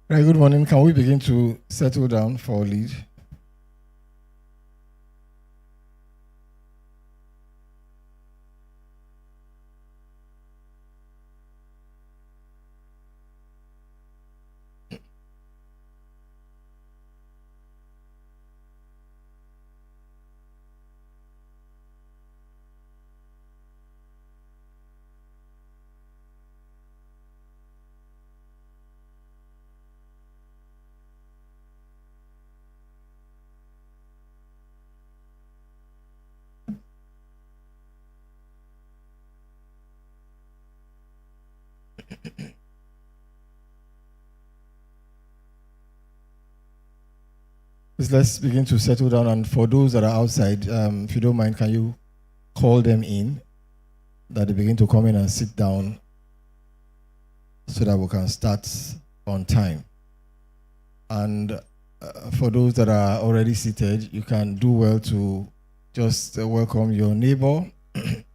Right, good morning. Can we begin to settle down for lead? Please, let's begin to settle down. And for those that are outside, if you don't mind, can you call them in, that they begin to come in and sit down so that we can start on time. And for those that are already seated, you can do well to just welcome your neighbor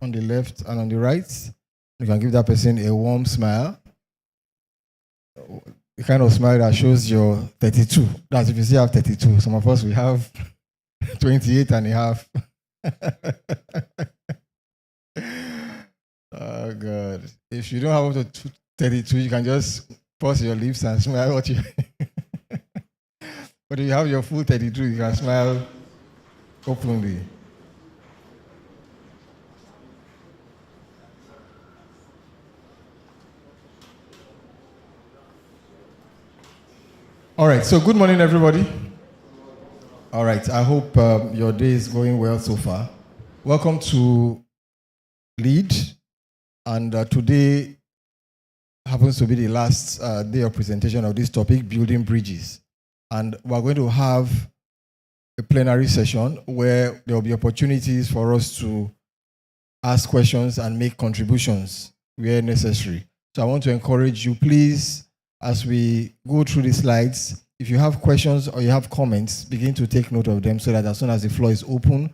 on the left and on the right. You can give that person a warm smile. The kind of smile that shows you're 32. That's if you still have 32. Some of us, we have 28 and a half. Oh, God. If you don't have up to 32, you can just pause your lips and smile what you... But if you have your full 32, you can smile openly. All right, so good morning, everybody. All right, I hope your day is going well so far. Welcome to L.E.A.D. And today happens to be the last day of presentation of this topic, building bridges. And we're going to have a plenary session where there will be opportunities for us to ask questions and make contributions where necessary. So I want to encourage you, please, as we go through the slides, if you have questions or you have comments, begin to take note of them so that as soon as the floor is open,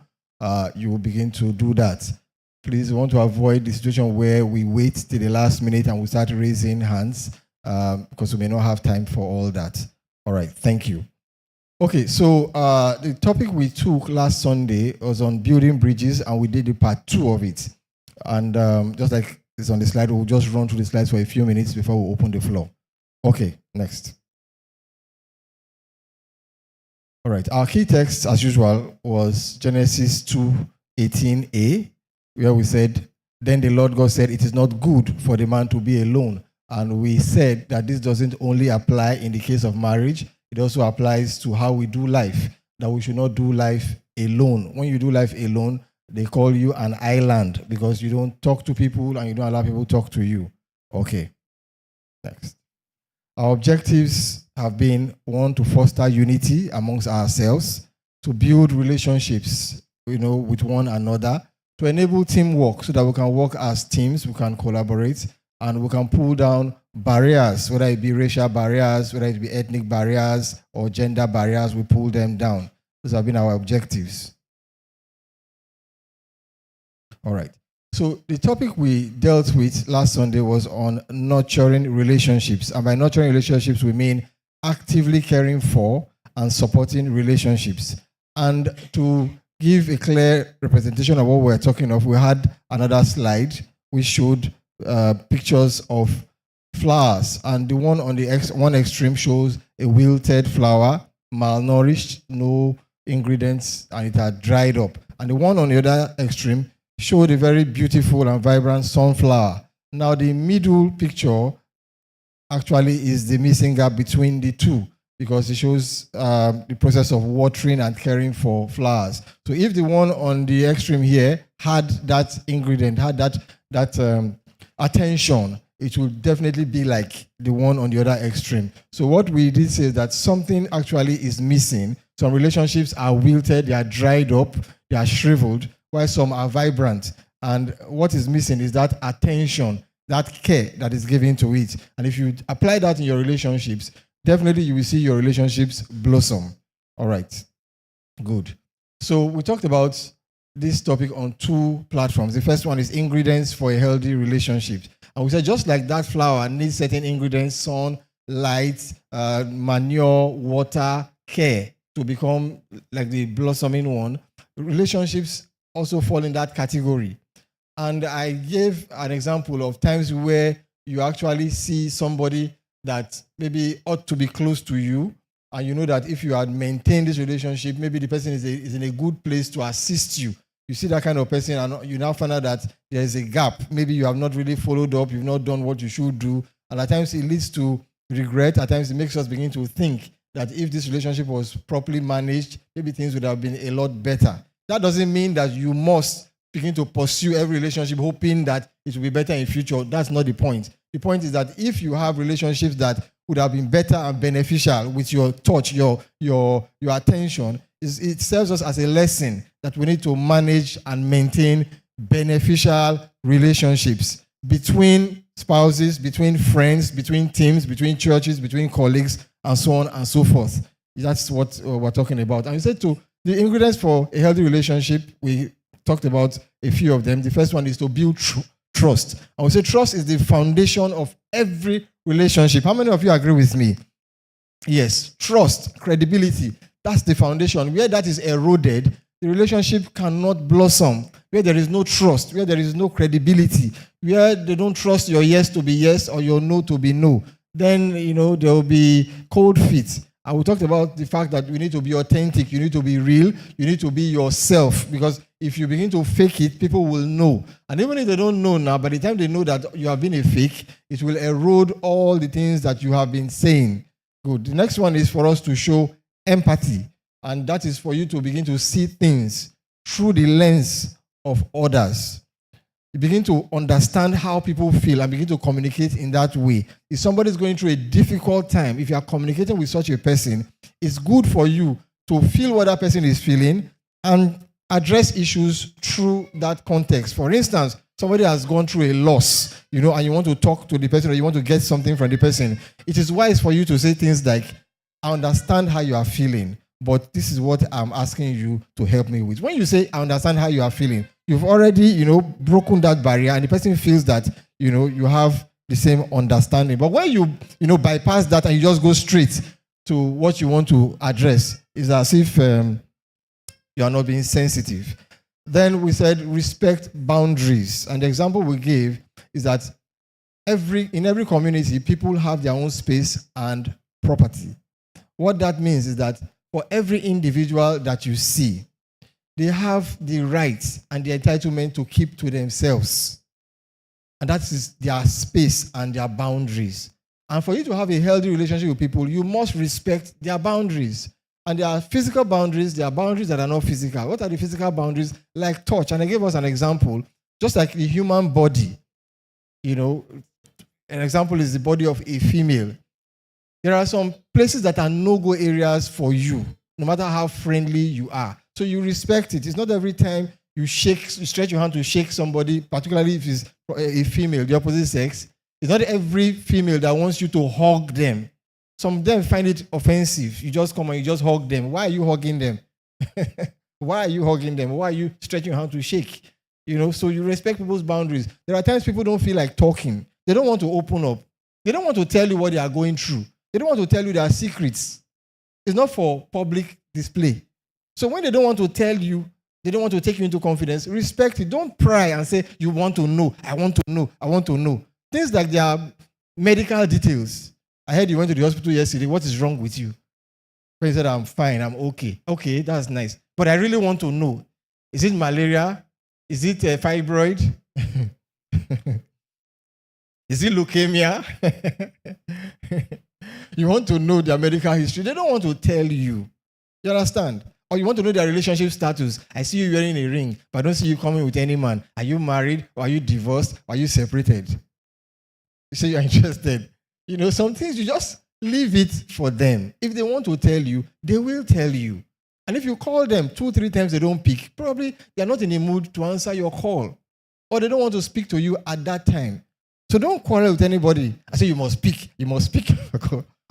you will begin to do that. Please, we want to avoid the situation where we wait till the last minute and we start raising hands because we may not have time for all that. All right, thank you. Okay, so the topic we took last Sunday was on building bridges, and we did the part 2 of it. And just like it's on the slide, we'll just run through the slides for a few minutes before we open the floor. Okay, next. All right, our key text, as usual, was Genesis 2:18a, where we said, "Then the Lord God said, it is not good for the man to be alone." And we said that this doesn't only apply in the case of marriage, it also applies to how we do life, that we should not do life alone. When you do life alone, they call you an island because you don't talk to people and you don't allow people to talk to you. Okay, next. Our objectives have been, 1, to foster unity amongst ourselves, to build relationships, with one another, to enable teamwork so that we can work as teams, we can collaborate, and we can pull down barriers, whether it be racial barriers, whether it be ethnic barriers or gender barriers, we pull them down. Those have been our objectives. All right. So the topic we dealt with last Sunday was on nurturing relationships. And by nurturing relationships, we mean actively caring for and supporting relationships. And to give a clear representation of what we're talking of, we had another slide which showed pictures of flowers. And the one on the one extreme shows a wilted flower, malnourished, no ingredients, and it had dried up. And the one on the other extreme showed a very beautiful and vibrant sunflower. Now, the middle picture actually is the missing gap between the two because it shows the process of watering and caring for flowers. So if the one on the extreme here had that ingredient, had that attention, it will definitely be like the one on the other extreme. So what we did say is that something actually is missing. Some relationships are wilted, they are dried up, they are shriveled, while some are vibrant. And what is missing is that attention, that care that is given to it. And if you apply that in your relationships, definitely you will see your relationships blossom. All right, good. So we talked about this topic on 2 platforms. The first one is ingredients for a healthy relationship. And we said just like that flower needs certain ingredients, sun, light, manure, water, care to become like the blossoming one. Relationships also fall in that category. And I gave an example of times where you actually see somebody that maybe ought to be close to you, and you know that if you had maintained this relationship, maybe the person is in a good place to assist you. You see that kind of person, and you now find out that there is a gap. Maybe you have not really followed up, you've not done what you should do, and at times it leads to regret. At times it makes us begin to think that if this relationship was properly managed, maybe things would have been a lot better. That doesn't mean that you must begin to pursue every relationship hoping that it will be better in future. That's not the point. The point is that if you have relationships that would have been better and beneficial with your touch, your attention, it serves us as a lesson that we need to manage and maintain beneficial relationships between spouses, between friends, between teams, between churches, between colleagues, and so on and so forth. That's what we're talking about. And you said to the ingredients for a healthy relationship, we talked about a few of them. The first one is to build trust. I would say trust is the foundation of every relationship. How many of you agree with me? Yes, trust, credibility, that's the foundation. Where that is eroded, the relationship cannot blossom. Where there is no trust, where there is no credibility, where they don't trust your yes to be yes or your no to be no, then, there will be cold feet. And we talked about the fact that you need to be authentic, you need to be real, you need to be yourself, because if you begin to fake it, people will know. And even if they don't know now, by the time they know that you have been a fake, it will erode all the things that you have been saying. Good. The next one is for us to show empathy. And that is for you to begin to see things through the lens of others. You begin to understand how people feel and begin to communicate in that way. If somebody is going through a difficult time, if you are communicating with such a person, it's good for you to feel what that person is feeling and address issues through that context. For instance, somebody has gone through a loss, and you want to talk to the person or you want to get something from the person. It is wise for you to say things like, I understand how you are feeling, but this is what I'm asking you to help me with. When you say, I understand how you are feeling, you've already, broken that barrier, and the person feels that, you have the same understanding. But when you, bypass that and you just go straight to what you want to address, it's as if you are not being sensitive. Then we said respect boundaries. And the example we gave is that in every community, people have their own space and property. What that means is that for every individual that you see, they have the right and the entitlement to keep to themselves. And that is their space and their boundaries. And for you to have a healthy relationship with people, you must respect their boundaries. And there are physical boundaries, there are boundaries that are not physical. What are the physical boundaries? Like touch. And I gave us an example, just like the human body. An example is the body of a female. There are some places that are no-go areas for you, no matter how friendly you are. So you respect it. It's not every time you stretch your hand to shake somebody, particularly if it's a female, the opposite sex. It's not every female that wants you to hug them. Some of them find it offensive. You just come and you just hug them. Why are you hugging them? Why are you hugging them? Why are you stretching your hand to shake? So you respect people's boundaries. There are times people don't feel like talking. They don't want to open up. They don't want to tell you what they are going through. They don't want to tell you their secrets. It's not for public display. So when they don't want to tell you, they don't want to take you into confidence, respect it. Don't pry and say, you want to know, I want to know, I want to know. Things like their medical details. I heard you went to the hospital yesterday. What is wrong with you? He said, I'm fine, I'm okay. Okay, that's nice. But I really want to know. Is it malaria? Is it a fibroid? Is it leukemia? You want to know their medical history. They don't want to tell you. You understand? Or you want to know their relationship status. I see you wearing a ring, but I don't see you coming with any man. Are you married? Or are you divorced? Or are you separated? You say you're interested. Some things you just leave it for them. If they want to tell you, they will tell you. And if you call them 2-3 times they don't pick, probably they're not in the mood to answer your call. Or they don't want to speak to you at that time. So don't quarrel with anybody. I say you must speak,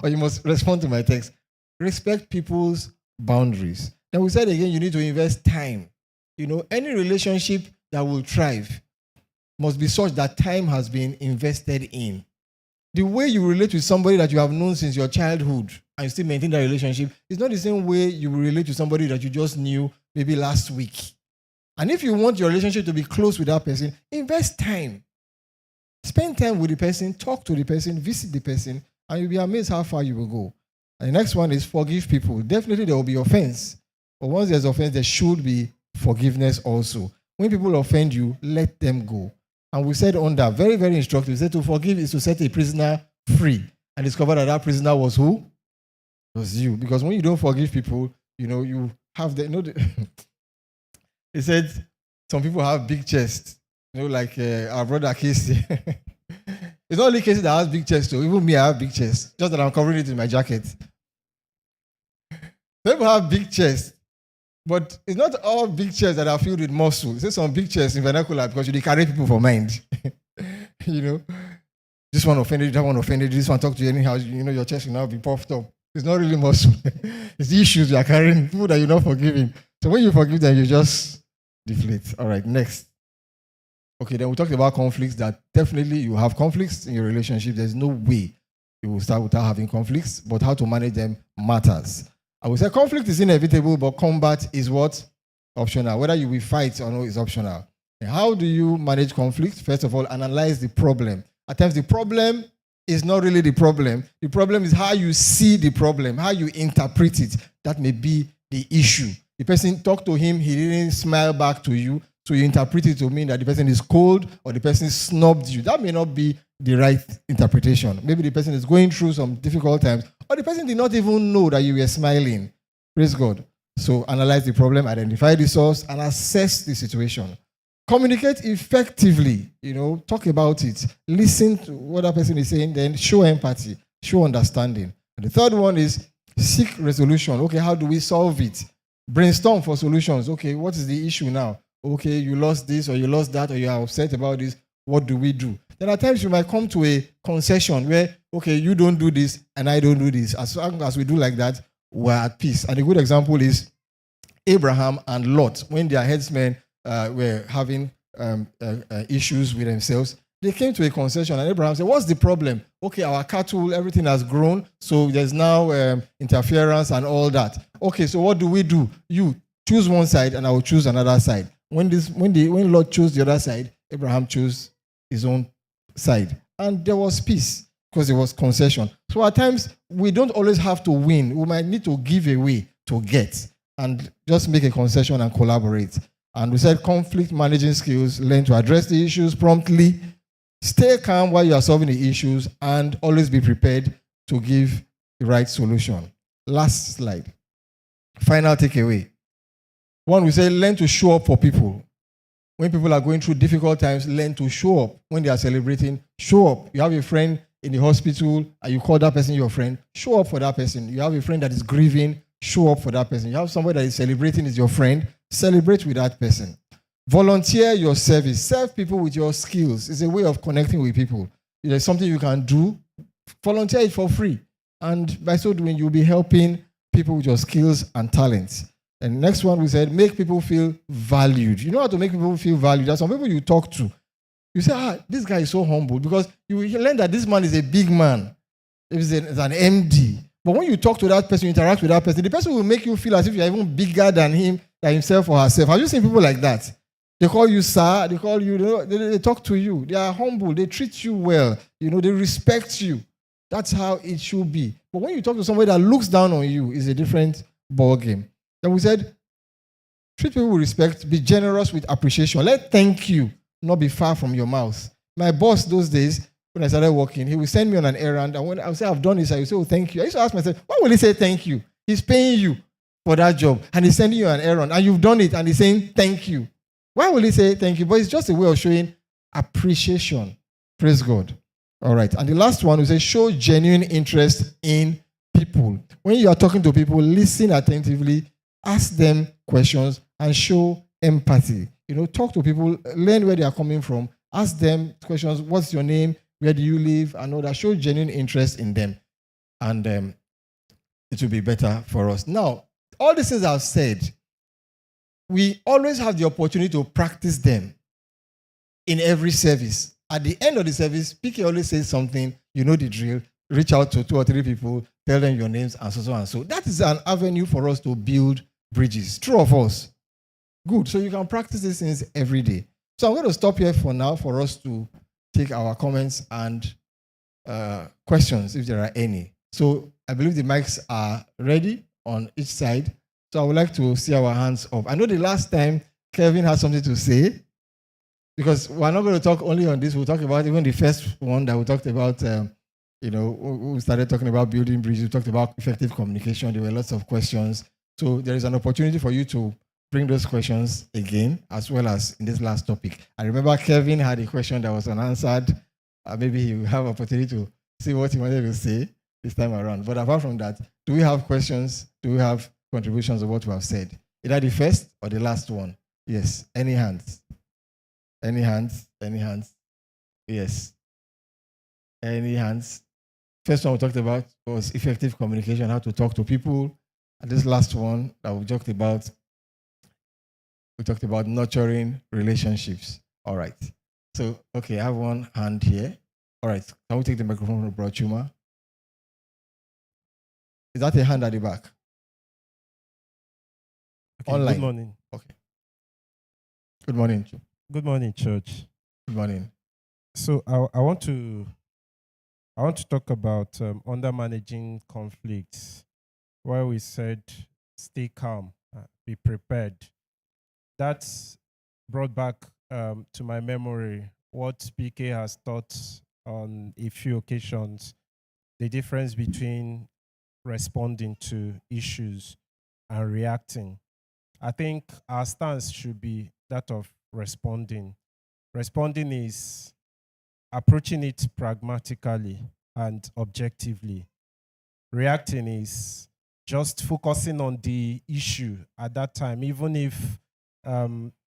or you must respond to my text. Respect people's boundaries. Then we said again, you need to invest time. Any relationship that will thrive must be such that time has been invested in. The way you relate with somebody that you have known since your childhood and you still maintain that relationship is not the same way you will relate to somebody that you just knew maybe last week. And if you want your relationship to be close with that person, invest time. Spend time with the person, talk to the person, visit the person, and you'll be amazed how far you will go. And the next one is forgive people. Definitely there will be offense. But once there's offense, there should be forgiveness also. When people offend you, let them go. And we said on that, very, very instructive, we said to forgive is to set a prisoner free. And discover that prisoner was who? It was you. Because when you don't forgive people, you have he said some people have big chests. Like our brother Casey. It's not only Casey that has big chests, though. Even me, I have big chests. Just that I'm covering it in my jacket. People have big chests. But it's not all big chests that are filled with muscle. It's some big chests in vernacular because you carry people for mind. This one offended you, that one offended you, this one talked to you anyhow, your chest will now be puffed up. It's not really muscle. It's the issues you are carrying, people that you're not forgiving. So when you forgive them, you just deflate. All right, next. Okay, then we talked about conflicts, that definitely you have conflicts in your relationship. There's no way you will start without having conflicts, but how to manage them matters. I would say conflict is inevitable, but combat is what? Optional. Whether you will fight or not is optional. And how do you manage conflict? First of all, analyze the problem. At times, the problem is not really the problem. The problem is how you see the problem, how you interpret it. That may be the issue. The person talked to him, he didn't smile back to you, so you interpret it to mean that the person is cold or the person snubbed you. That may not be the right interpretation. Maybe the person is going through some difficult times, or the person did not even know that you were smiling. Praise God. So analyze the problem, identify the source, and assess the situation. Communicate effectively. Talk about it. Listen to what that person is saying, then show empathy, show understanding. And the third one is seek resolution. Okay, how do we solve it? Brainstorm for solutions. Okay, what is the issue now? Okay, you lost this or you lost that or you are upset about this. What do we do? Then at times you might come to a concession where, okay, you don't do this and I don't do this. As long as we do like that, we're at peace. And a good example is Abraham and Lot. When their headsmen were having issues with themselves, they came to a concession and Abraham said, what's the problem? Okay, our cattle, everything has grown, so there's now interference and all that. Okay, so what do we do? You choose one side and I will choose another side. When Lot chose the other side, Abraham chose his own side. And there was peace because there was concession. So at times, we don't always have to win. We might need to give away to get and just make a concession and collaborate. And we said conflict managing skills, learn to address the issues promptly, stay calm while you are solving the issues, and always be prepared to give the right solution. Last slide. Final takeaway. One, we say learn to show up for people. When people are going through difficult times, learn to show up. When they are celebrating, show up. You have a friend in the hospital and you call that person your friend, show up for that person. You have a friend that is grieving, show up for that person. You have somebody that is celebrating is your friend, celebrate with that person. Volunteer your service. Serve people with your skills. It's a way of connecting with people. If there's something you can do, volunteer it for free. And by so doing, you'll be helping people with your skills and talents. And next one, we said, make people feel valued. You know how to make people feel valued? There's some people you talk to. You say, this guy is so humble, because you learn that this man is a big man. He's an MD. But when you talk to that person, you interact with that person, the person will make you feel as if you're even bigger than him, than himself or herself. Have you seen people like that? They call you sir, they call you, they talk to you. They are humble, they treat you well, they respect you. That's how it should be. But when you talk to somebody that looks down on you, it's a different ball game. Then we said, treat people with respect, be generous with appreciation. Let thank you not be far from your mouth. My boss those days, when I started working, he would send me on an errand, and when I would say, I've done this, I would say, oh, thank you. I used to ask myself, why will he say thank you? He's paying you for that job, and he's sending you an errand, and you've done it, and he's saying thank you. Why will he say thank you? But it's just a way of showing appreciation. Praise God. All right. And the last one, we say, show genuine interest in people. When you are talking to people, listen attentively, ask them questions, and show empathy. Talk to people, learn where they are coming from, ask them questions, what's your name, where do you live, and all that. Show genuine interest in them, and it will be better for us. Now, all these things I've said, we always have the opportunity to practice them in every service. At the end of the service, PK always says something You know the drill. Reach out to 2 or 3 people, tell them your names, and so and so. That is an avenue for us to build bridges. True of us. Good. So you can practice these things every day. So I'm going to stop here for now for us to take our comments and questions, if there are any. So I believe the mics are ready on each side. So I would like to see our hands up. I know the last time Kevin had something to say, because we're not going to talk only on this. We'll talk about even the first one that we talked about. We started talking about building bridges. We talked about effective communication. There were lots of questions. So there is an opportunity for you to bring those questions again, as well as in this last topic. I remember Kevin had a question that was unanswered. Maybe he will have opportunity to see what he wanted to say this time around. But apart from that, do we have questions? Do we have contributions of what we have said? Either the first or the last one? Yes. Any hands? Any hands? Any hands? Yes. Any hands? First one we talked about was effective communication, how to talk to people. And this last one that we talked about nurturing relationships. All right. So, okay, I have one hand here. All right. Can we take the microphone from Bro Chuma? Is that a hand at the back? Okay, online. Good morning. Okay. Good morning. Good morning, church. Good morning. So I want to talk about under managing conflicts, where we said stay calm, be prepared. That's brought back to my memory what PK has taught on a few occasions, the difference between responding to issues and reacting. I think our stance should be that of responding. Responding is approaching it pragmatically and objectively. Reacting is just focusing on the issue at that time, even if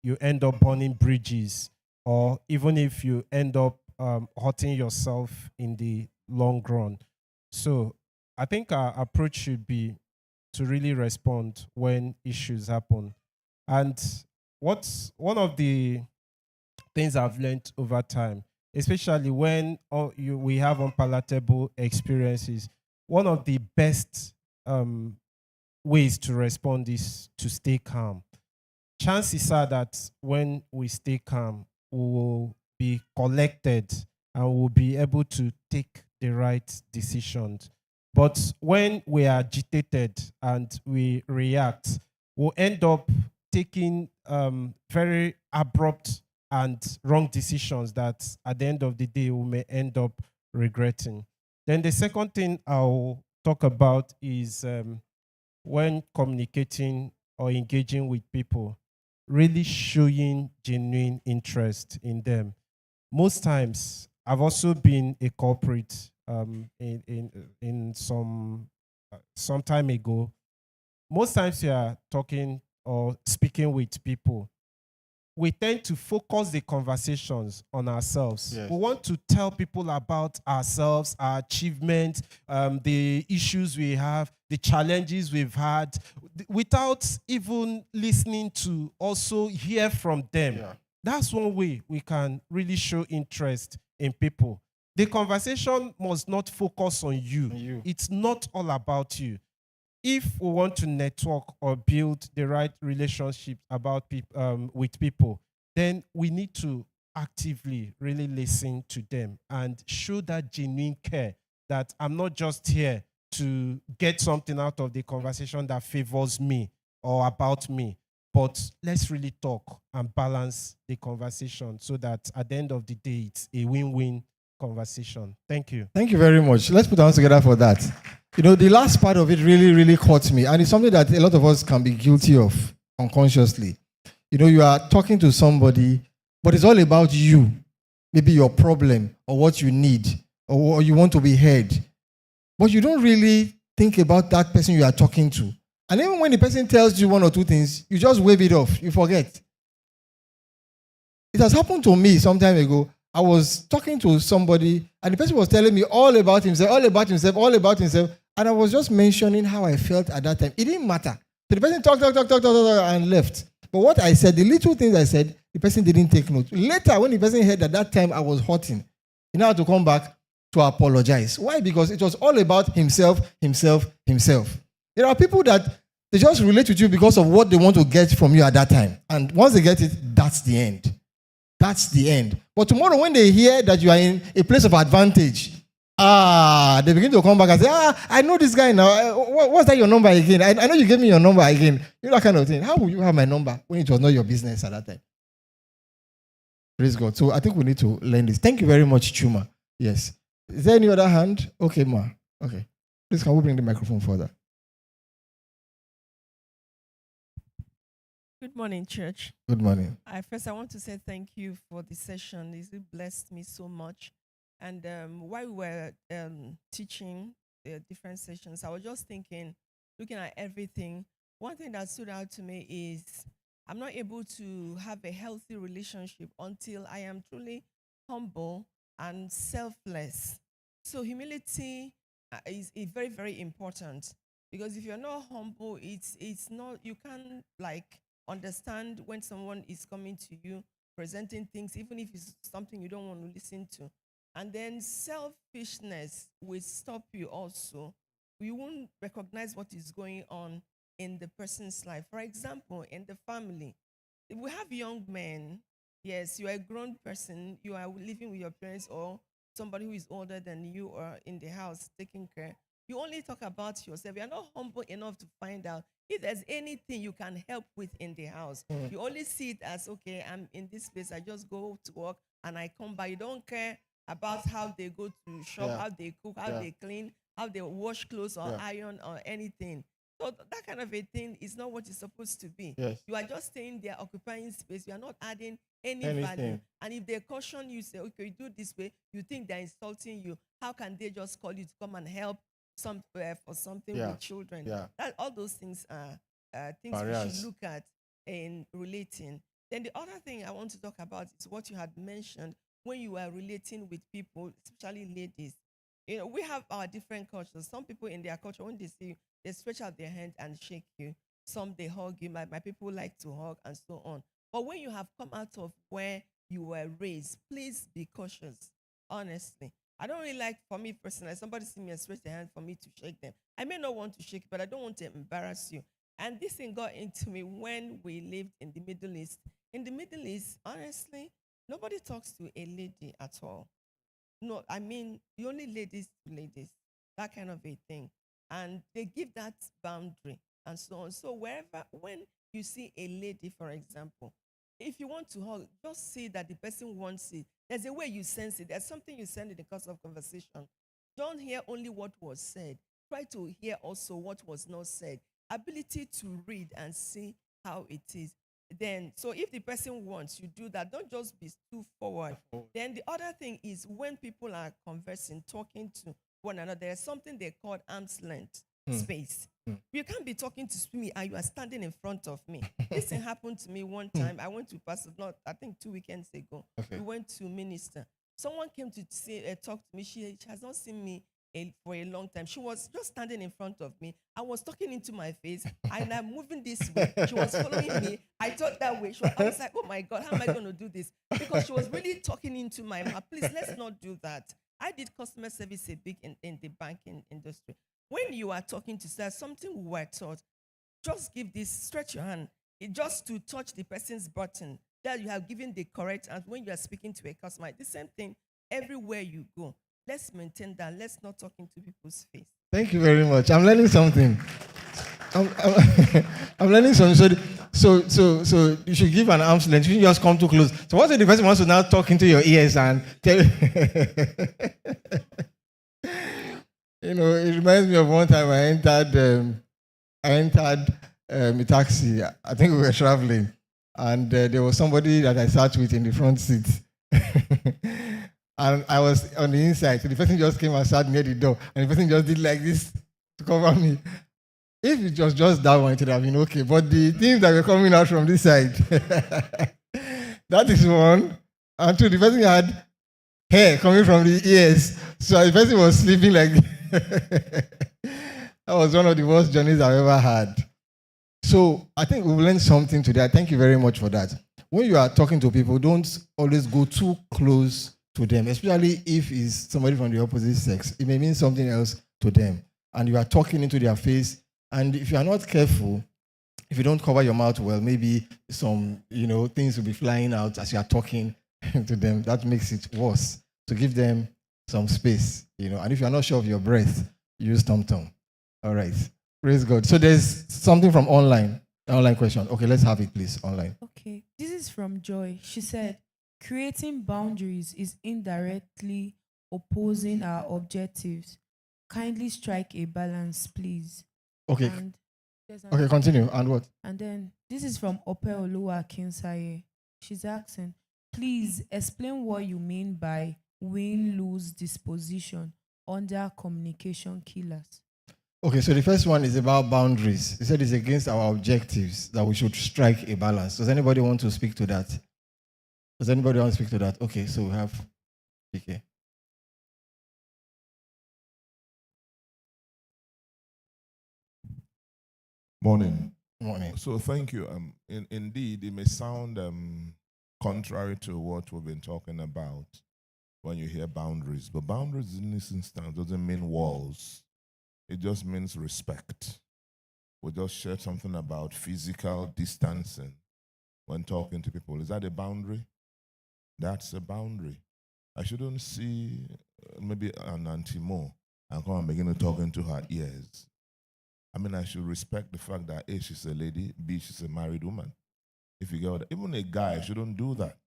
you end up burning bridges, or even if you end up hurting yourself in the long run. So I think our approach should be to really respond when issues happen. And what's one of the things I've learned over time, especially when we have unpalatable experiences, one of the best ways to respond is to stay calm. Chances are that when we stay calm, we will be collected and we'll be able to take the right decisions. But when we are agitated and we react, we'll end up taking very abrupt and wrong decisions that at the end of the day we may end up regretting. Then the second thing I'll talk about is when communicating or engaging with people, really showing genuine interest in them. Most times, I've also been a culprit in some time ago. Most times we are talking or speaking with people, we tend to focus the conversations on ourselves. Yes. We want to tell people about ourselves, our achievements, the issues we have, the challenges we've had, without even listening to also hear from them. Yeah. That's one way we can really show interest in people. The conversation must not focus on you. It's not all about you. If we want to network or build the right relationships with people, then we need to actively really listen to them and show that genuine care, that I'm not just here to get something out of the conversation that favors me or about me, but let's really talk and balance the conversation so that at the end of the day, it's a win-win conversation. Thank you. Thank you very much. Let's put our hands together for that. You know, the last part of it really, really caught me. And it's something that a lot of us can be guilty of unconsciously. You know, you are talking to somebody, but it's all about you. Maybe your problem or what you need or you want to be heard. But you don't really think about that person you are talking to. And even when the person tells you one or two things, you just wave it off. You forget. It has happened to me some time ago. I was talking to somebody, and the person was telling me all about himself, and I was just mentioning how I felt at that time. It didn't matter. So the person talked, and left. But what I said, the little things I said, the person didn't take note. Later, when the person heard that time I was hurting, he now had to come back to apologize. Why? Because it was all about himself. There are people that they just relate with you because of what they want to get from you at that time. And once they get it, that's the end. That's the end. But tomorrow, when they hear that you are in a place of advantage, they begin to come back and say, I know this guy now. What's that your number again? I know you gave me your number again. You know, that kind of thing. How will you have my number when it was not your business at that time? Praise God. So I think we need to learn this. Thank you very much, Chuma. Yes. Is there any other hand? Okay, Ma. Okay. Please, can we bring the microphone further? Good morning, church. Good morning. First, I want to say thank you for the session. It blessed me so much. And while we were teaching the different sessions, I was just thinking, looking at everything, one thing that stood out to me is I'm not able to have a healthy relationship until I am truly humble and selfless. So humility is very, very important, because if you're not humble, it's not, you can't understand when someone is coming to you, presenting things, even if it's something you don't want to listen to. And then selfishness will stop you also. You won't recognize what is going on in the person's life. For example, in the family, we have young men. Yes, you are a grown person. You are living with your parents or somebody who is older than you or in the house taking care. You only talk about yourself. You are not humble enough to find out if there's anything you can help with in the house. You only see it as, okay, I'm in this place. I just go to work and I come back. You don't care about how they go to shop, how they cook, how they clean, how they wash clothes or iron or anything. So that kind of a thing is not what it's supposed to be. Yes. You are just staying there, occupying space. You are not adding any value. And if they caution you, say, okay, you do this way, you think they're insulting you. How can they just call you to come and help for something with children? All those things are things we should look at in relating. Then the other thing I want to talk about is what you had mentioned when you are relating with people, especially ladies. You know, we have our different cultures. Some people in their culture, when they see you, they stretch out their hand and shake you. Some, they hug you. My people like to hug and so on. But when you have come out of where you were raised, please be cautious, honestly. I don't really like, for me personally, somebody see me and stretch their hand for me to shake them. I may not want to shake, but I don't want to embarrass you. And this thing got into me when we lived in the Middle East. In the Middle East, honestly, nobody talks to a lady at all. No, I mean, the only ladies to ladies, that kind of a thing. And they give that boundary and so on. So when you see a lady, for example, if you want to hug, just see that the person wants it. There's a way you sense it. There's something you sense in the course of conversation. Don't hear only what was said. Try to hear also what was not said. Ability to read and see how it is. Then, so if the person wants, you do that. Don't just be too forward. Then the other thing is when people are conversing, talking to one another, there's something they call arm's length space. You can't be talking to me and you are standing in front of me. This thing happened to me one time. I went to pastor, I think 2 weekends ago. We went to minister. Someone came to talk to me. She has not seen me for a long time. She was just standing in front of me. I was talking into my face, and I'm moving this way. She was following me. I thought that way. I was like, oh my God, how am I going to do this? Because she was really talking into my mouth. Please, let's not do that. I did customer service a big in the banking industry. When you are talking to something we were taught, just give this, stretch your hand, just to touch the person's button, that you have given the correct answer when you are speaking to a customer. The same thing everywhere you go. Let's maintain that. Let's not talk into people's face. Thank you very much. I'm learning something. I'm learning something. So you should give an arm's length. You should just come too close. So what if the person wants to now talk into your ears and tell you know, it reminds me of one time I entered a taxi. I think we were traveling, and there was somebody that I sat with in the front seat. And I was on the inside, so the person just came and sat near the door, and the person just did like this to cover me. If it was just that one, it would have been okay. But the things that were coming out from this side, that is one. And two, the person had hair coming from the ears, so the person was sleeping like this. That was one of the worst journeys I've ever had. So I think we've learned something today. Thank you very much for that. When you are talking to people, don't always go too close to them, especially if it's somebody from the opposite sex. It may mean something else to them. And you are talking into their face. And if you are not careful, if you don't cover your mouth well, maybe some, things will be flying out as you are talking to them. That makes it worse. To give them some space, And if you are not sure of your breath, use tom-tom. All right. Praise God. So there's something from online question. Okay, let's have it, please, online. Okay. This is from Joy. She said, creating boundaries is indirectly opposing our objectives. Kindly strike a balance, please. Okay. And okay, continue. And what? And then this is from Opeoluwa Kinsaye. She's asking, please explain what you mean by win-lose disposition under communication killers. Okay, so the first one is about boundaries. He said it's against our objectives that we should strike a balance. Does anybody want to speak to that? Okay, so we have PK. Morning. Morning. So thank you. Indeed, it may sound contrary to what we've been talking about when you hear boundaries, but boundaries in this instance doesn't mean walls. It just means respect. We just shared something about physical distancing when talking to people. Is that a boundary? That's a boundary. I shouldn't see maybe an Auntie Mo and come and begin to talk into her ears. I mean, I should respect the fact that A, she's a lady, B, she's a married woman. If you get what, even a guy shouldn't do that.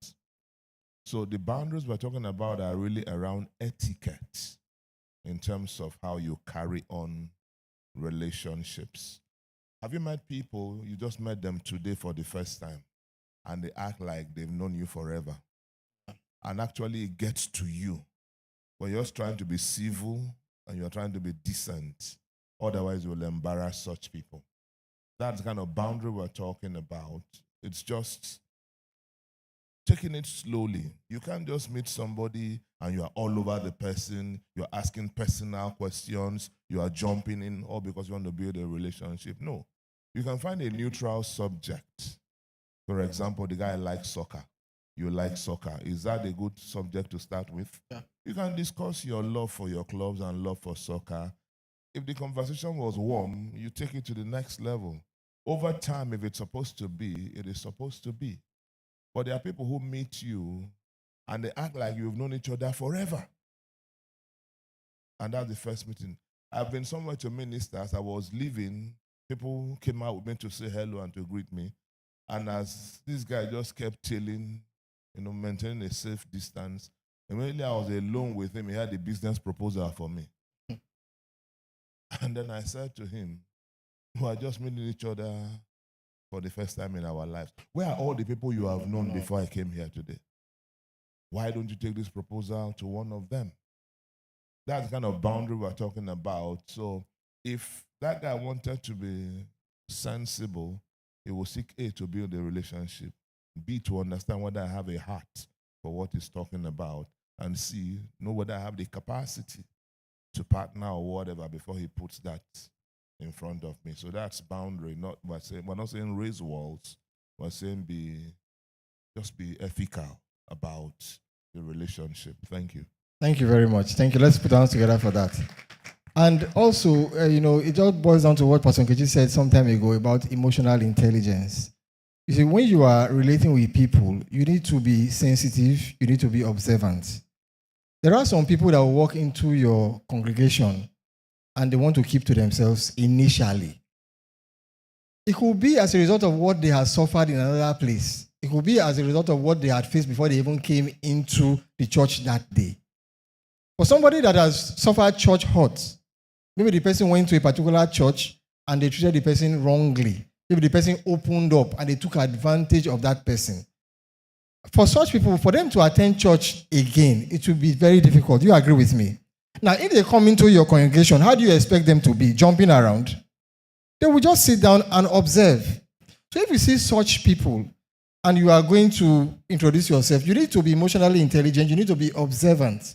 So the boundaries we're talking about are really around etiquette in terms of how you carry on relationships. Have you met people, you just met them today for the first time, and they act like they've known you forever? And actually it gets to you. But you're just trying to be civil and you're trying to be decent. Otherwise, you'll embarrass such people. That's the kind of boundary we're talking about. It's just taking it slowly. You can't just meet somebody and you are all over the person. You're asking personal questions. You are jumping in all because you want to build a relationship. No. You can find a neutral subject. For example, the guy likes soccer. You like soccer. Is that a good subject to start with? Yeah. You can discuss your love for your clubs and love for soccer. If the conversation was warm, you take it to the next level. Over time, if it's supposed to be, it is supposed to be. But there are people who meet you and they act like you've known each other forever. And that's the first meeting. I've been somewhere to ministers. I was leaving. People came out with me to say hello and to greet me. And as this guy just kept chilling, maintaining a safe distance, immediately I was alone with him. He had a business proposal for me. And then I said to him, we are just meeting each other for the first time in our lives. Where are all the people you have known before I came here today? Why don't you take this proposal to one of them? That's the kind of boundary we're talking about. So if that guy wanted to be sensible, he will seek A, to build a relationship, B, to understand whether I have a heart for what he's talking about, and C, know whether I have the capacity to partner or whatever before he puts that in front of me. So that's boundary. We're not saying raise walls. We're saying just be ethical about the relationship. Thank you. Thank you very much. Thank you. Let's put our hands together for that. And also, it all boils down to what Pastor Nkechi said some time ago about emotional intelligence. You see, when you are relating with people, you need to be sensitive. You need to be observant. There are some people that will walk into your congregation and they want to keep to themselves initially. It could be as a result of what they had suffered in another place. It could be as a result of what they had faced before they even came into the church that day. For somebody that has suffered church hurt, maybe the person went to a particular church and they treated the person wrongly. Maybe the person opened up and they took advantage of that person. For such people, for them to attend church again, it will be very difficult. Do you agree with me? Now, if they come into your congregation, how do you expect them to be? Jumping around? They will just sit down and observe. So if you see such people and you are going to introduce yourself, you need to be emotionally intelligent. You need to be observant.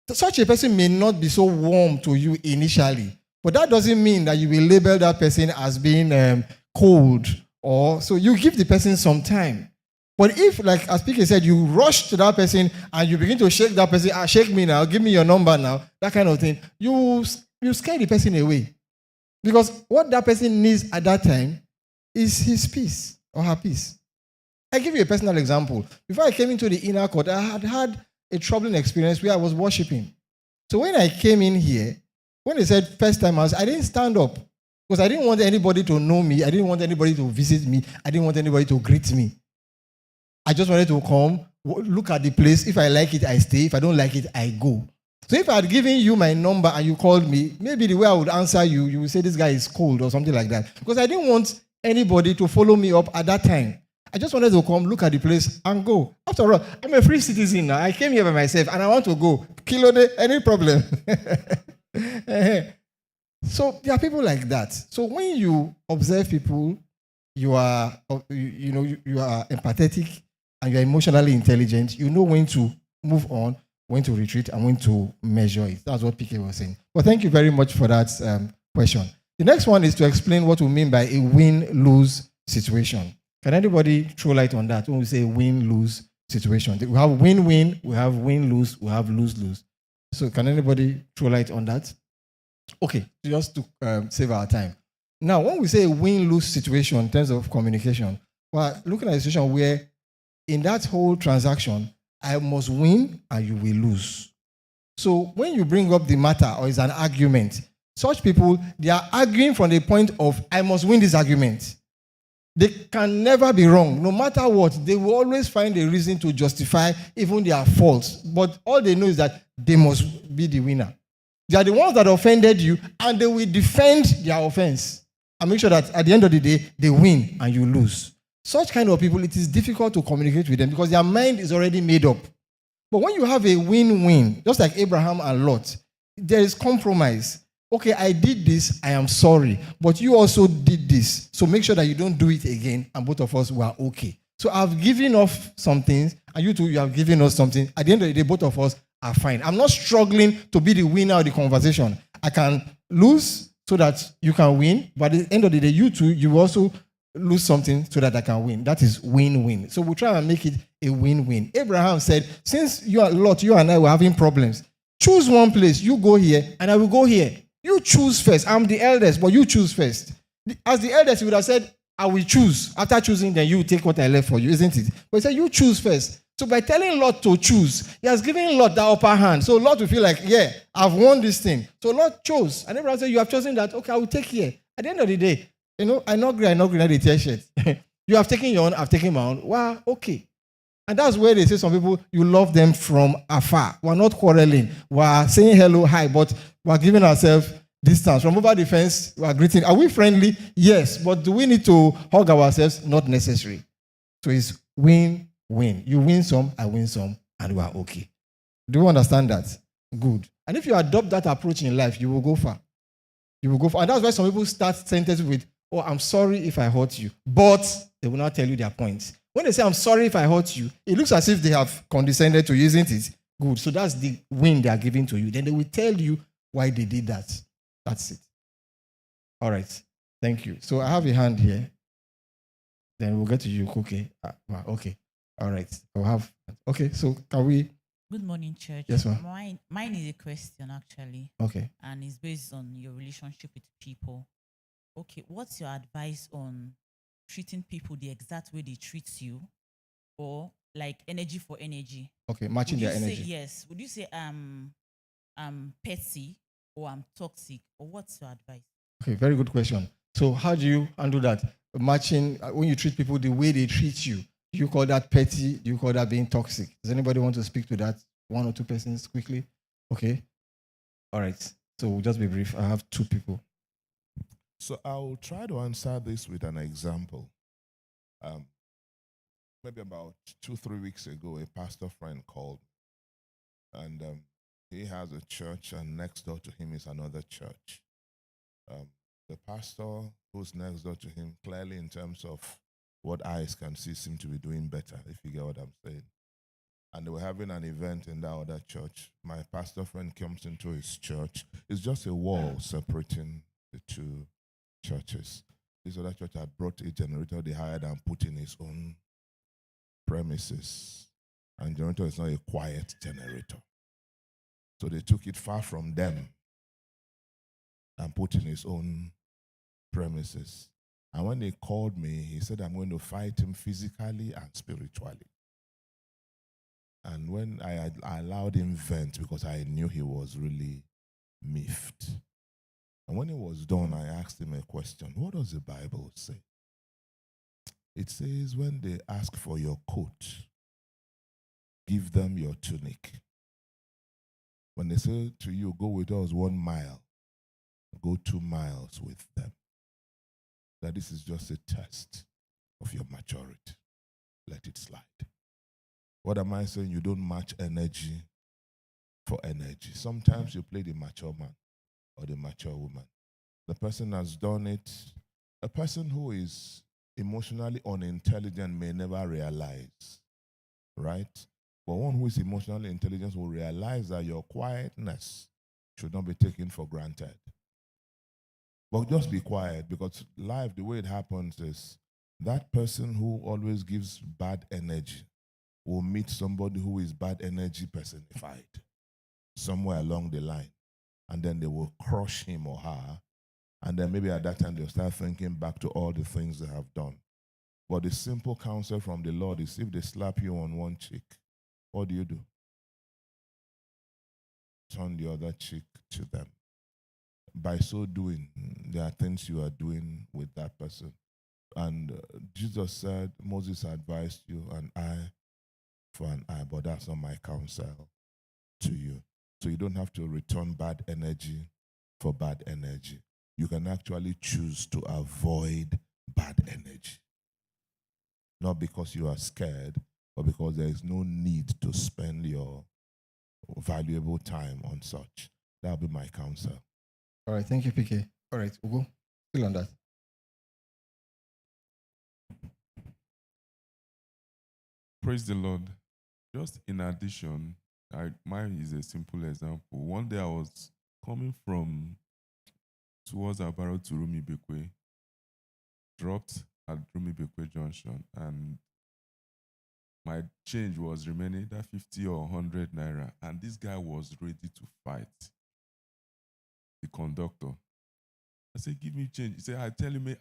Such a person may not be so warm to you initially, but that doesn't mean that you will label that person as being cold. Or so you give the person some time. But if, like as PK said, you rush to that person and you begin to shake that person, shake me now, give me your number now, that kind of thing, you scare the person away. Because what that person needs at that time is his peace or her peace. I give you a personal example. Before I came into the inner court, I had a troubling experience where I was worshiping. So when I came in here, when they said first timers, I didn't stand up because I didn't want anybody to know me. I didn't want anybody to visit me. I didn't want anybody to greet me. I just wanted to come, look at the place. If I like it, I stay. If I don't like it, I go. So if I had given you my number and you called me, maybe the way I would answer you, you would say this guy is cold or something like that. Because I didn't want anybody to follow me up at that time. I just wanted to come, look at the place, and go. After all, I'm a free citizen now. I came here by myself, and I want to go. Kilode, any problem? So there are people like that. So when you observe people, you are empathetic and you are emotionally intelligent. You know when to move on, when to retreat, and when to measure it. That's what PK was saying. Well, thank you very much for that question. The next one is to explain what we mean by a win-lose situation. Can anybody throw light on that when we say win-lose situation? We have win-win, we have win-lose, we have lose-lose. So can anybody throw light on that? Okay, just to save our time. Now, when we say win-lose situation in terms of communication, we're looking at a situation where in that whole transaction, I must win and you will lose. So when you bring up the matter or it's an argument, such people, they are arguing from the point of, I must win this argument. They can never be wrong. No matter what, they will always find a reason to justify even their faults. But all they know is that they must be the winner. They are the ones that offended you, and they will defend their offense and make sure that at the end of the day, they win and you lose. Such kind of people, it is difficult to communicate with them because their mind is already made up. But when you have a win-win, just like Abraham and Lot, there is compromise. Okay, I did this, I am sorry, but you also did this. So make sure that you don't do it again, and both of us were okay. So I've given off some things, and you two, you have given us something. At the end of the day, both of us are fine. I'm not struggling to be the winner of the conversation. I can lose so that you can win, but at the end of the day, you two, you also lose something so that I can win. That is win-win. So we'll try and make it a win-win. Abraham said, since you and Lot, you and I were having problems, choose one place. You go here, and I will go here. You choose first. I'm the eldest, but you choose first. As the eldest, he would have said, I will choose. After choosing, then you take what I left for you, isn't it? But he said, you choose first. So by telling Lot to choose, he has given Lot the upper hand. So Lot will feel like, yeah, I've won this thing. So Lot chose. And Abraham said, you have chosen that. Okay, I will take here. At the end of the day, I not agree, not the tear shirt. You have taken your own, I've taken my own. Wow, okay. And that's where they say some people, you love them from afar. We're not quarreling. We're saying hello, hi, but we're giving ourselves distance. From over the fence, we're greeting. Are we friendly? Yes. But do we need to hug ourselves? Not necessary. So it's win-win. You win some, I win some, and we are okay. Do you understand that? Good. And if you adopt that approach in life, you will go far. You will go far. And that's why some people start sentences with, oh, I'm sorry if I hurt you. But they will not tell you their points. When they say, I'm sorry if I hurt you, it looks as if they have condescended to you, isn't it? Good. So that's the win they are giving to you. Then they will tell you why they did that. That's it. All right. Thank you. So I have a hand here. Then we'll get to you. Okay. Okay. All right. We'll have. Okay. So can we? Good morning, church. Yes, ma'am. Mine is a question, actually. Okay. And it's based on your relationship with people. Okay. What's your advice on treating people the exact way they treat you, or like energy for energy? Okay. Matching their energy. Yes. Would you say I'm petty or I'm toxic, or what's your advice? Okay. Very good question. So how do you handle that? Matching when you treat people the way they treat you. Do you call that petty? Do you call that being toxic? Does anybody want to speak to that? One or two persons quickly? Okay. All right. So we'll just be brief. I have two people. So I'll try to answer this with an example. Maybe about 2-3 weeks ago, a pastor friend called, and he has a church, and next door to him is another church. The pastor who's next door to him, clearly in terms of what eyes can see, seem to be doing better, if you get what I'm saying. And they were having an event in that other church. My pastor friend comes into his church. It's just a wall separating the two churches. This other church had brought a generator they hired and put in his own premises. And generator is not a quiet generator. So they took it far from them and put in his own premises. And when they called me, he said, I'm going to fight him physically and spiritually. And when I allowed him vent, because I knew he was really miffed. And when it was done, I asked him a question. What does the Bible say? It says, when they ask for your coat, give them your tunic. When they say to you, go with us 1 mile, go 2 miles with them. That this is just a test of your maturity. Let it slide. What am I saying? You don't match energy for energy. Sometimes you play the mature man or the mature woman. The person has done it. A person who is emotionally unintelligent may never realize, right? But one who is emotionally intelligent will realize that your quietness should not be taken for granted. But just be quiet, because life, the way it happens is that person who always gives bad energy will meet somebody who is bad energy personified somewhere along the line. And then they will crush him or her. And then maybe at that time they'll start thinking back to all the things they have done. But the simple counsel from the Lord is, if they slap you on one cheek, what do? Turn the other cheek to them. By so doing, there are things you are doing with that person. And Jesus said, Moses advised you an eye for an eye, but that's not my counsel to you. So you don't have to return bad energy for bad energy. You can actually choose to avoid bad energy. Not because you are scared, but because there is no need to spend your valuable time on such. That will be my counsel. All right, thank you, PK. All right, Ugo, still on that. Praise the Lord. Just in addition, mine is a simple example. One day I was coming from towards Abaro to Rumi Bekwe, dropped at Rumi Bekwe Junction, and my change was remaining that 50 or 100 naira, and this guy was ready to fight the conductor. I said, give me change. He said, I tell you,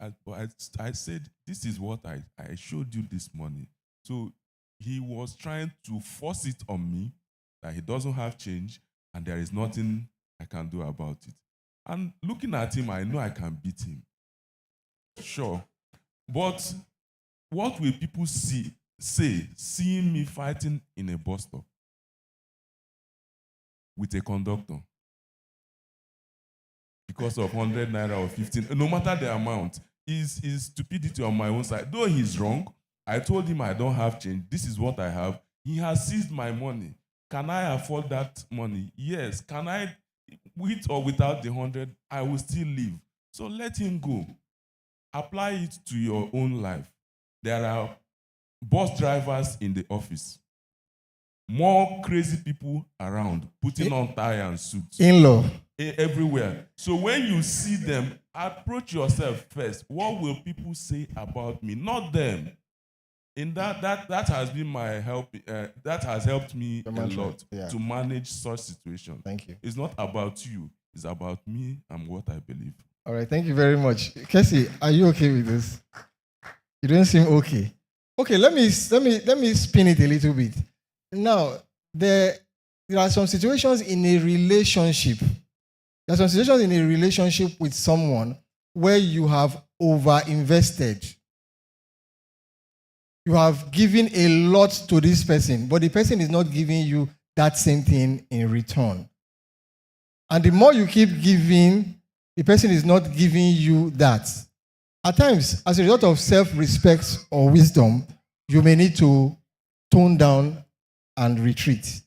I said, this is what I showed you this morning. So he was trying to force it on me that he doesn't have change and there is nothing I can do about it. And looking at him, I know I can beat him. Sure. But what will people say, seeing me fighting in a bus stop with a conductor? Because of 100 naira or 15, no matter the amount, is stupidity on my own side. Though he's wrong, I told him I don't have change. This is what I have. He has seized my money. Can I afford that money? Yes. Can I, with or without the 100, I will still live. So let him go. Apply it to your own life. There are bus drivers in the office. More crazy people around, putting on tie and suits. In-law. Everywhere. So when you see them, approach yourself first. What will people say about me? Not them. In that has been my help. That has helped me a lot to manage such situations. Thank you. It's not about you. It's about me and what I believe. All right. Thank you very much. Kessie, are you okay with this? You don't seem okay. Okay. Let me spin it a little bit. Now, there are some situations in a relationship. There are some situations in a relationship with someone where you have over-invested. You have given a lot to this person, but the person is not giving you that same thing in return. And the more you keep giving, the person is not giving you that. At times, as a result of self-respect or wisdom, you may need to tone down and retreat.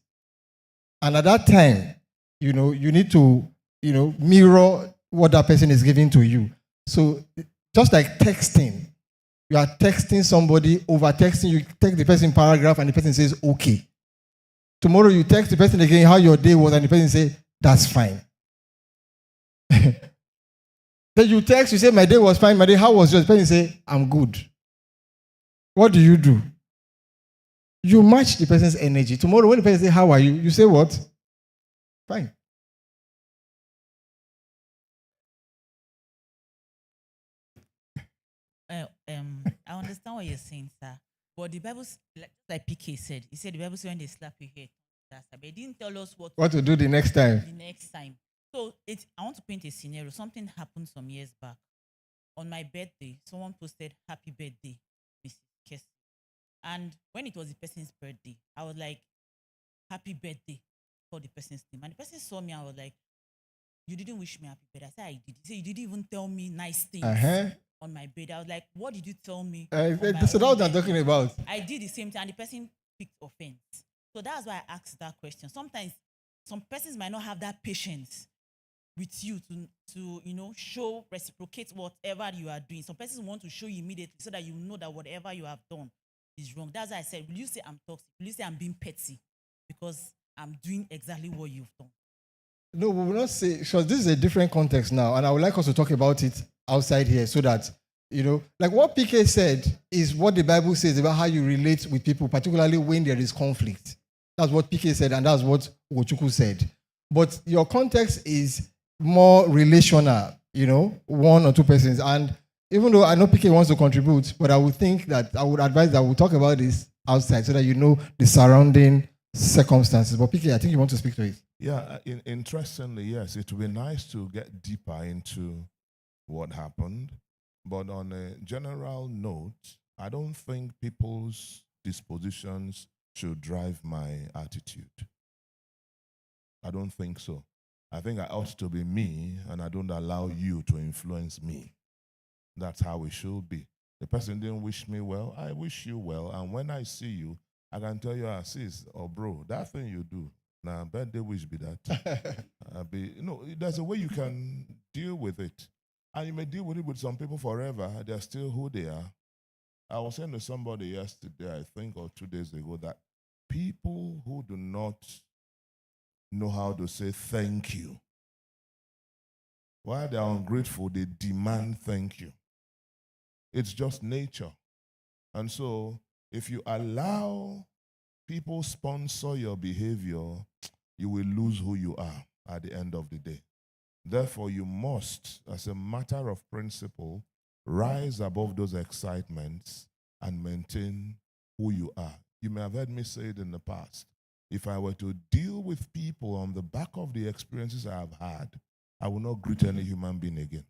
And at that time, you need to, mirror what that person is giving to you. So just like texting, you are texting somebody, over texting, you text the person paragraph and the person says, okay. Tomorrow you text the person again how your day was and the person says, that's fine. Then you text, you say, my day was fine, how was yours? The person say, I'm good. What do? You match the person's energy. Tomorrow, when the person says, "How are you?" you say what? Fine. I understand what you're saying, sir. But the Bible, like PK said, he said the Bible said when they slap you here, that's but he didn't tell us What to do the next time? the next time. So I want to paint a scenario. Something happened some years back. On my birthday, someone posted "Happy birthday, Mrs. Kessie." And when it was the person's birthday, I was like, "Happy birthday," for the person's name. And the person saw me, I was like, "You didn't wish me happy birthday." I said, "I did." He said, "You didn't even tell me nice things on my birthday." I was like, "What did you tell me?" on my So that's own what I'm birthday?" talking about. I did the same thing, and the person picked offense. So that's why I asked that question. Sometimes some persons might not have that patience with you to show, reciprocate whatever you are doing. Some persons want to show you immediately so that you know that whatever you have done is wrong. That's why I said, will you say I'm toxic? Will you say I'm being petty? Because I'm doing exactly what you've done. No, we will not say, because this is a different context now, and I would like us to talk about it outside here so that, like what PK said is what the Bible says about how you relate with people, particularly when there is conflict. That's what PK said, and that's what Ochuku said. But your context is more relational, one or two persons. And even though I know PK wants to contribute, but I would think that I would advise that we'll talk about this outside so that you know the surrounding circumstances. But PK, I think you want to speak to it. Yeah, interestingly, yes, it would be nice to get deeper into what happened. But on a general note, I don't think people's dispositions should drive my attitude. I don't think so. I think I ought to be me, and I don't allow you to influence me. That's how it should be. The person didn't wish me well, I wish you well. And when I see you, I can tell you, sis or bro, that thing you do, now birthday wish be that. There's a way you can deal with it. And you may deal with it with some people forever. They're still who they are. I was saying to somebody yesterday, I think, or 2 days ago, that people who do not know how to say thank you, while they're ungrateful, they demand thank you. It's just nature. And so if you allow people sponsor your behavior, you will lose who you are at the end of the day. Therefore, you must, as a matter of principle, rise above those excitements and maintain who you are. You may have heard me say it in the past. If I were to deal with people on the back of the experiences I have had, I will not greet any human being again.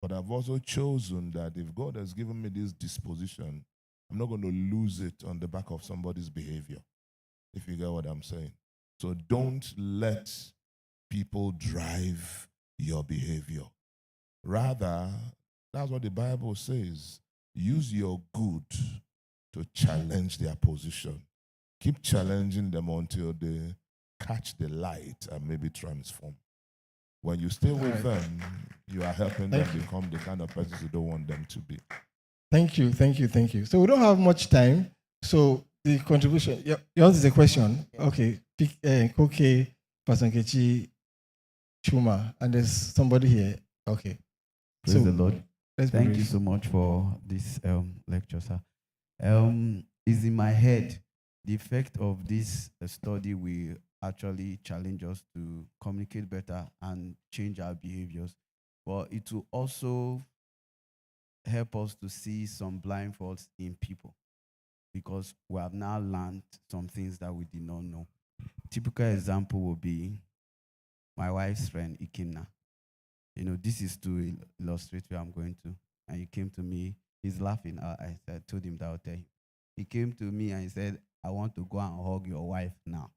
But I've also chosen that if God has given me this disposition, I'm not going to lose it on the back of somebody's behavior, if you get what I'm saying. So don't let people drive your behavior. Rather, that's what the Bible says. Use your good to challenge their position. Keep challenging them until they catch the light and maybe transform. When you stay with them, you are helping them become the kind of persons you don't want them to be. Thank you. So we don't have much time. So the contribution, yours is a question. Okay. Koke, Pastor Nkechi, Chuma, and there's somebody here. Okay. Praise the Lord. Thank you so much for this lecture, sir. Is in my head, the effect of this study will actually challenge us to communicate better and change our behaviors. But it will also help us to see some blind spots in people, because we have now learned some things that we did not know. Typical example would be my wife's friend, Ikimna. This is to illustrate where I'm going to. And he came to me, he's laughing. I told him that I'll tell him. He came to me and he said, "I want to go and hug your wife now."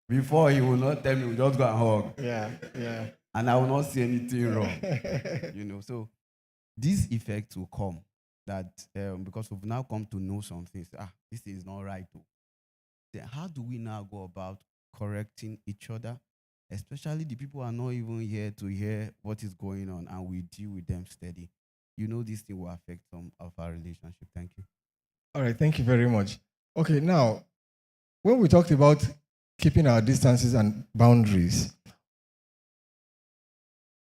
Before, he will not tell me, "We'll just go and hug." Yeah. And I will not see anything wrong. So this effect will come that because we've now come to know some things. This is not right. Then how do we now go about correcting each other? Especially the people who are not even here to hear what is going on, and we deal with them steady. This thing will affect some of our relationship. Thank you. All right, thank you very much. Okay, now, when we talked about keeping our distances and boundaries,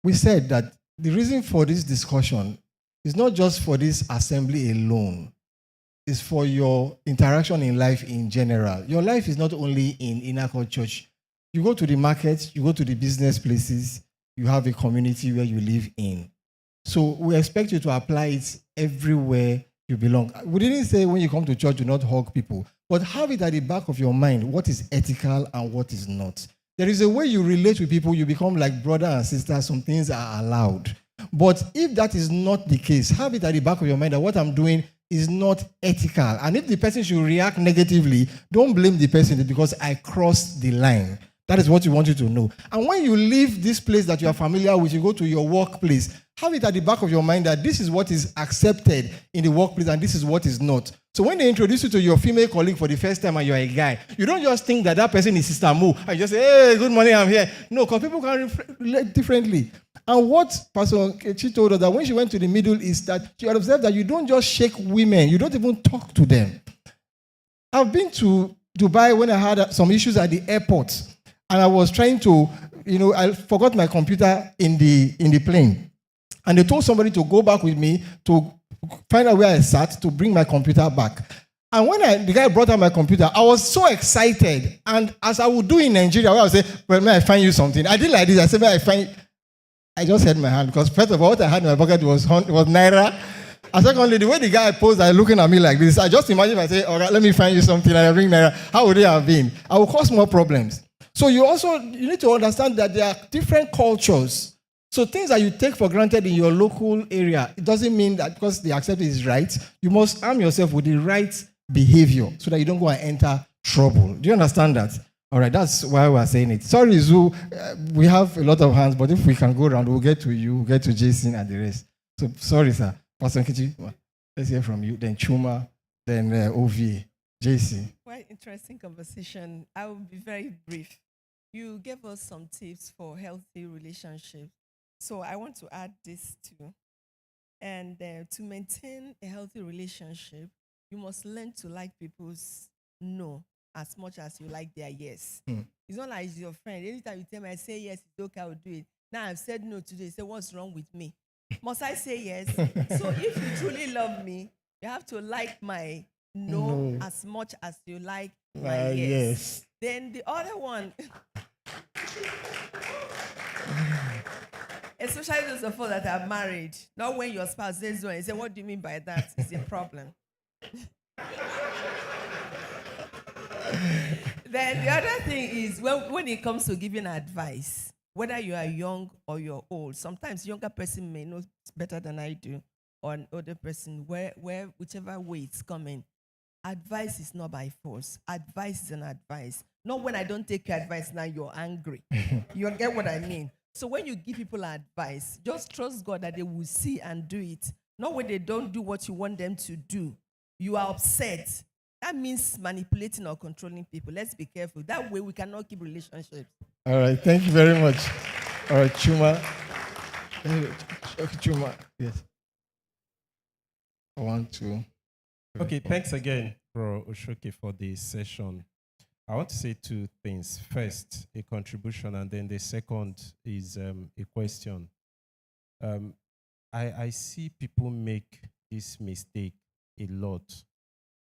we said that the reason for this discussion It's not just for this assembly alone. It's for your interaction in life in general. Your life is not only in inner court church. You go to the market, you go to the business places, you have a community where you live in. So we expect you to apply it everywhere you belong. We didn't say when you come to church, do not hug people, but have it at the back of your mind what is ethical and what is not. There is a way you relate with people, you become like brother and sister, some things are allowed. But if that is not the case, have it at the back of your mind that what I'm doing is not ethical. And if the person should react negatively, don't blame the person because I crossed the line. That is what we want you to know. And when you leave this place that you are familiar with, you go to your workplace, have it at the back of your mind that this is what is accepted in the workplace and this is what is not. So when they introduce you to your female colleague for the first time and you're a guy, you don't just think that that person is Sister Mo and you just say, hey, good morning, I'm here. No, because people can relate differently. And what Pastor Kechi told us that when she went to the Middle East, that she had observed that you don't just shake women, you don't even talk to them. I've been to Dubai when I had some issues at the airport. And I was trying to, I forgot my computer in the plane. And they told somebody to go back with me to find out where I sat to bring my computer back. And when the guy brought out my computer, I was so excited. And as I would do in Nigeria, where I would say, well, may I find you something? I did like this. I said, may I find... I just had my hand because first of all, what I had in my pocket was Naira. And secondly, the way the guy posed, looking at me like this, I just imagine if I say, all right, let me find you something and I bring Naira. How would it have been? I would cause more problems. So you need to understand that there are different cultures. So things that you take for granted in your local area, it doesn't mean that because they accept it is right, you must arm yourself with the right behavior so that you don't go and enter trouble. Do you understand that? All right, that's why we're saying it. Sorry, Zoo, we have a lot of hands, but if we can go around, we'll get to you, we'll get to Jason and the rest. So sorry, sir. Pastor Nkechi, let's hear from you. Then Chuma, then OV, JC. Quite interesting conversation. I will be very brief. You gave us some tips for healthy relationships. So I want to add this too. And to maintain a healthy relationship, you must learn to like people's no as much as you like their yes. It's not like it's your friend. Anytime you tell me, I say yes, it's okay, I will do it. Now I've said no today. Say, what's wrong with me? Must I say yes? So if you truly love me, you have to like my no as much as you like my yes. Then the other one, especially those of us that are married, not when your spouse says no, and you say, what do you mean by that? It's a problem. Then the other thing is when it comes to giving advice, whether you are young or you're old, sometimes younger person may know better than I do, or an older person, where whichever way it's coming. Advice is not by force. Advice is an advice. Not when I don't take your advice now, you're angry. You get what I mean? So when you give people advice, just trust God that they will see and do it. Not when they don't do what you want them to do. You are upset. That means manipulating or controlling people. Let's be careful. That way we cannot keep relationships. All right, thank you very much. All right, Chuma. Chuma, yes. 1, 2. Okay, thanks again, Bro Oshoke, for this session. I want to say two things. First, a contribution, and then the second is a question. I see people make this mistake a lot,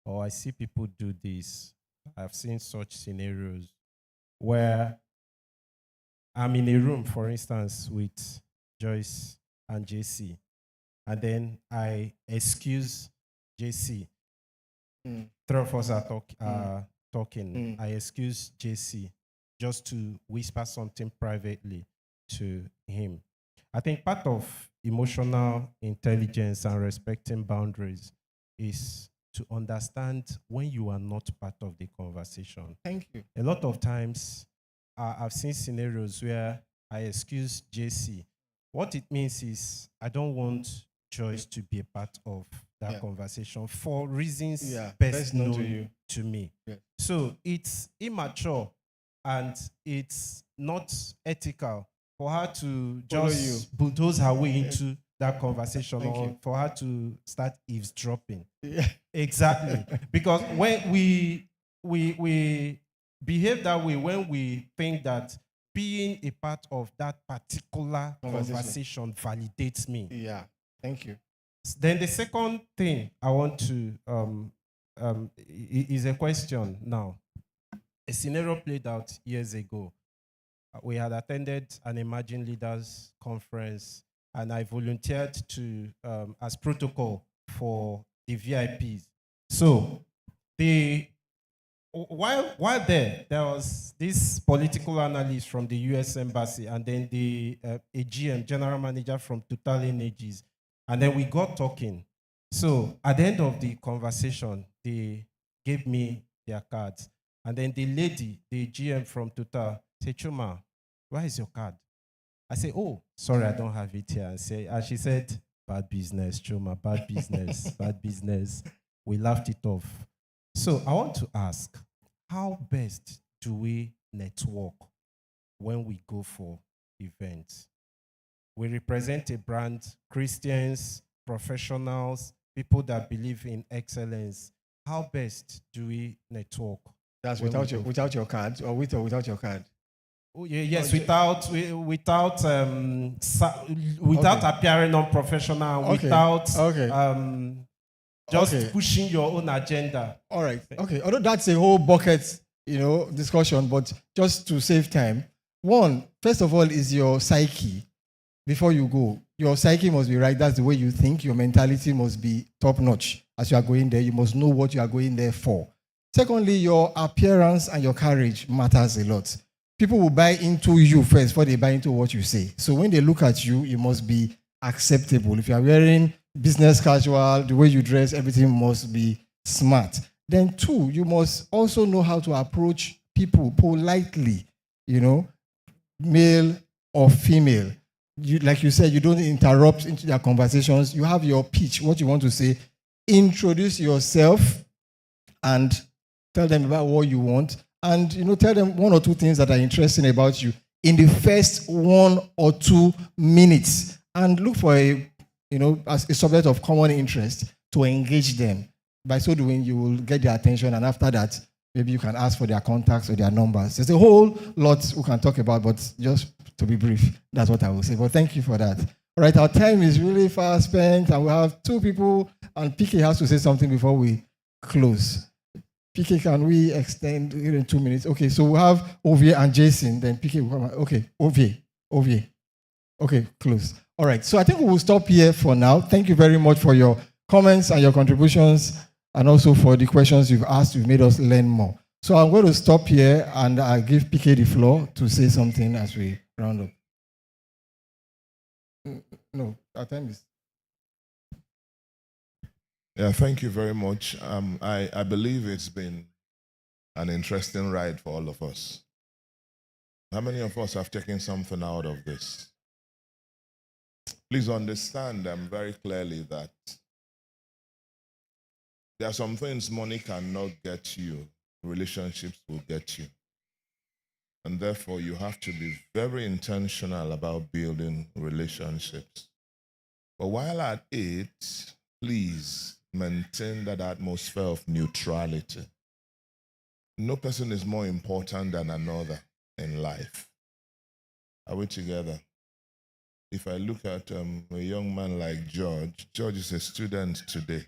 or I see people do this. I've seen such scenarios where I'm in a room, for instance, with Joyce and JC, and then I excuse JC. Three of us are talking. I excuse JC just to whisper something privately to him. I think part of emotional intelligence and respecting boundaries is to understand when you are not part of the conversation. Thank you. A lot of times, I've seen scenarios where I excuse JC. What it means is I don't want Joyce to be a part of that conversation for reasons best known to me. Yeah. So it's immature and it's not ethical for her to just bulldoze her way into that conversation or for her to start eavesdropping. Yeah. Exactly. Because when we behave that way, when we think that being a part of that particular conversation validates me. Yeah. Thank you. Then the second thing I want to is a question now. A scenario played out years ago. We had attended an Emerging Leaders Conference, and I volunteered to as protocol for the VIPs. So while there was this political analyst from the U.S. Embassy, and then a GM, general manager from Total Energies, and then we got talking. So at the end of the conversation, they gave me their cards, and then the lady, the GM from Total, said, "Chuma, where is your card?" I said, "Oh, sorry, I don't have it here." And she said, "Bad business, Chuma, bad business, bad business." We laughed it off. So I want to ask, how best do we network when we go for events? We represent a brand, Christians, professionals, people that believe in excellence. How best do we network? That's when without we your go without your card, or with or without your card. Oh, yes, without without appearing unprofessional, Okay. without Okay. just Okay. pushing your own agenda. All right. Okay. Although that's a whole bucket, discussion, but just to save time, first of all, is your psyche. Before you go, your psyche must be right. That's the way you think. Your mentality must be top notch. As you are going there, you must know what you are going there for. Secondly, your appearance and your courage matters a lot. People will buy into you first before they buy into what you say. So when they look at you, you must be acceptable. If you are wearing business casual, the way you dress, everything must be smart. Then two, you must also know how to approach people politely, male or female. Like you said, you don't interrupt into their conversations. You have your pitch, what you want to say. Introduce yourself and tell them about what you want. And, tell them one or two things that are interesting about you in the first 1 or 2 minutes. And look for as a subject of common interest to engage them. By so doing, you will get their attention. And after that, maybe you can ask for their contacts or their numbers. There's a whole lot we can talk about, but just to be brief, that's what I will say. But thank you for that. All right, our time is really fast spent, and we have 2 people, and PK has to say something before we close. PK, can we extend in 2 minutes? Okay, so we have Ovie and Jason, then PK will come. Okay, Ovie. Okay, close. All right, so I think we will stop here for now. Thank you very much for your comments and your contributions, and also for the questions you've asked. You've made us learn more. So I'm going to stop here, and I'll give PK the floor to say something as we round up. No, our time is... Yeah, thank you very much. I believe it's been an interesting ride for all of us. How many of us have taken something out of this? Please understand very clearly that there are some things money cannot get you, relationships will get you. And therefore, you have to be very intentional about building relationships. But while at it, please maintain that atmosphere of neutrality. No person is more important than another in life. Are we together? If I look at a young man like George is a student today.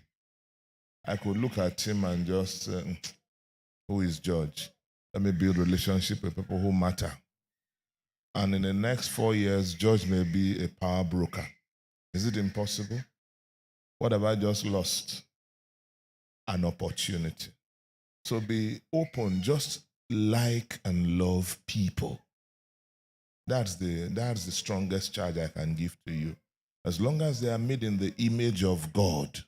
I could look at him and just say, who is George? Let me build a relationship with people who matter. And in the next 4 years, George may be a power broker. Is it impossible? What have I just lost? An opportunity. So be open, just like and love people. That's the strongest charge I can give to you. As long as they are made in the image of God,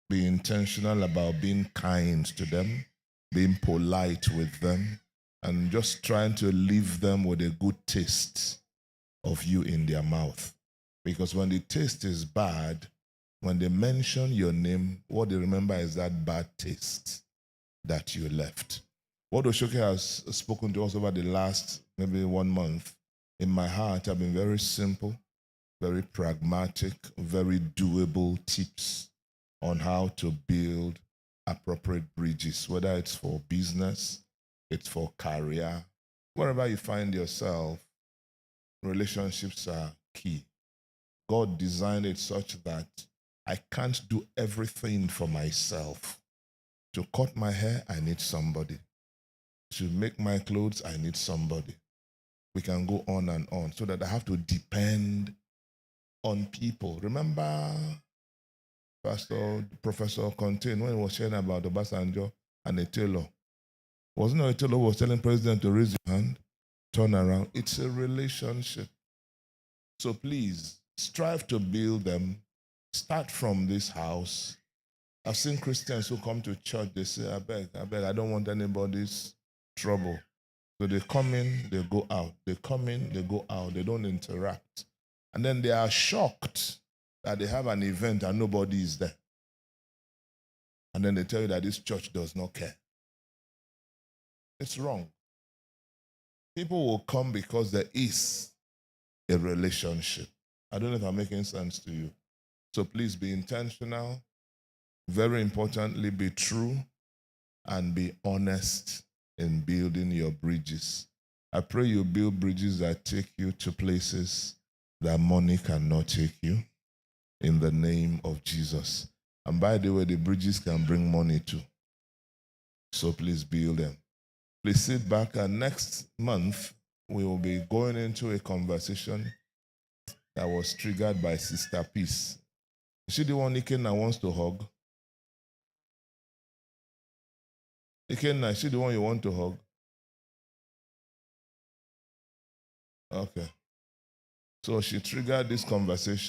be intentional about being kind to them, being polite with them, and just trying to leave them with a good taste of you in their mouth. Because when the taste is bad, when they mention your name, what they remember is that bad taste that you left. What Oshoke has spoken to us over the last maybe 1 month, in my heart, have been very simple, very pragmatic, very doable tips on how to build appropriate bridges, whether it's for business, it's for career. Wherever you find yourself, relationships are key. God designed it such that I can't do everything for myself. To cut my hair, I need somebody. To make my clothes, I need somebody. We can go on and on, so that I have to depend on people. Remember Professor Contain, when he was sharing about Obasanjo and a tailor? Wasn't it a tailor who was telling President to raise your hand, turn around? It's a relationship. So please, strive to build them. Start from this house. I've seen Christians who come to church, they say, I beg, I don't want anybody's trouble. So they come in, they go out. They come in, they go out. They don't interact. And then they are shocked that they have an event and nobody is there. And then they tell you that this church does not care. It's wrong. People will come because there is a relationship. I don't know if I'm making sense to you. So please be intentional. Very importantly, be true and be honest in building your bridges. I pray you build bridges that take you to places that money cannot take you, in the name of Jesus. And by the way, the bridges can bring money too. So please build them. Please sit back, and next month we will be going into a conversation that was triggered by Sister Peace. Is she the one Ikenna wants to hug? Ikenna, is she the one you want to hug? Okay. So she triggered this conversation.